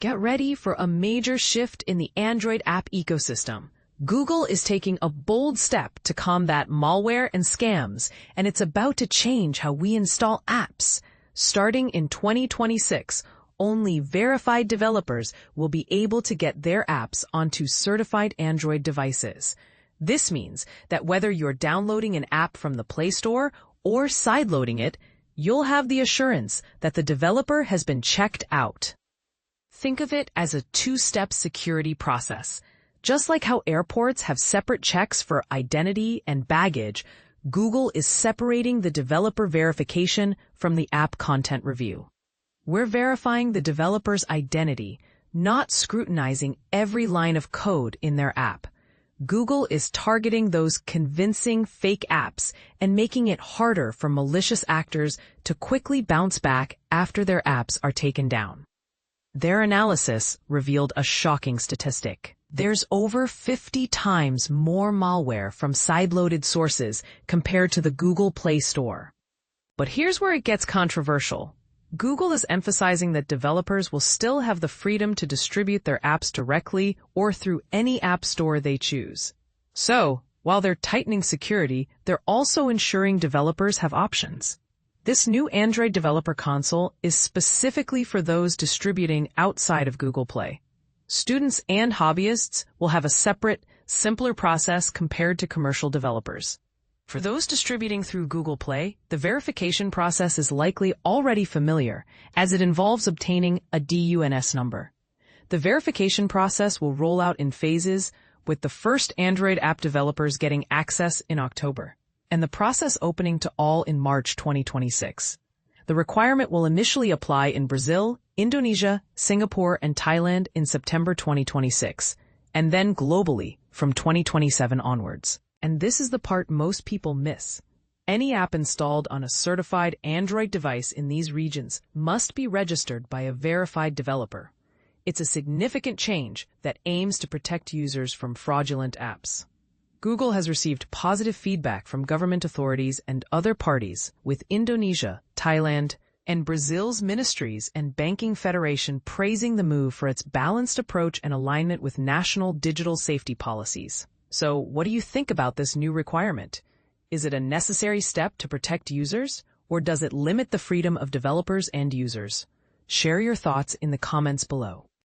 Get ready for a major shift in the Android app ecosystem. Google is taking a bold step to combat malware and scams, and it's about to change how we install apps. Starting in 2026, only verified developers will be able to get their apps onto certified Android devices. This means that whether you're downloading an app from the Play Store or sideloading it, you'll have the assurance that the developer has been checked out. Think of it as a two-step security process. Just like how airports have separate checks for identity and baggage, Google is separating the developer verification from the app content review. We're verifying the developer's identity, not scrutinizing every line of code in their app. Google is targeting those convincing fake apps and making it harder for malicious actors to quickly bounce back after their apps are taken down. Their analysis revealed a shocking statistic. There's over 50 times more malware from sideloaded sources compared to the Google Play Store. But here's where it gets controversial. Google is emphasizing that developers will still have the freedom to distribute their apps directly or through any app store they choose. So, while they're tightening security, they're also ensuring developers have options. This new Android developer console is specifically for those distributing outside of Google Play. Students and hobbyists will have a separate, simpler process compared to commercial developers. For those distributing through Google Play, the verification process is likely already familiar, as it involves obtaining a DUNS number. The verification process will roll out in phases, with the first Android app developers getting access in October, and the process opening to all in March 2026. The requirement will initially apply in Brazil, Indonesia, Singapore, and Thailand in September 2026, and then globally from 2027 onwards. And this is the part most people miss. Any app installed on a certified Android device in these regions must be registered by a verified developer. It's a significant change that aims to protect users from fraudulent apps. Google has received positive feedback from government authorities and other parties, with Indonesia, Thailand, and Brazil's ministries and banking federation praising the move for its balanced approach and alignment with national digital safety policies. So, what do you think about this new requirement? Is it a necessary step to protect users, or does it limit the freedom of developers and users? Share your thoughts in the comments below.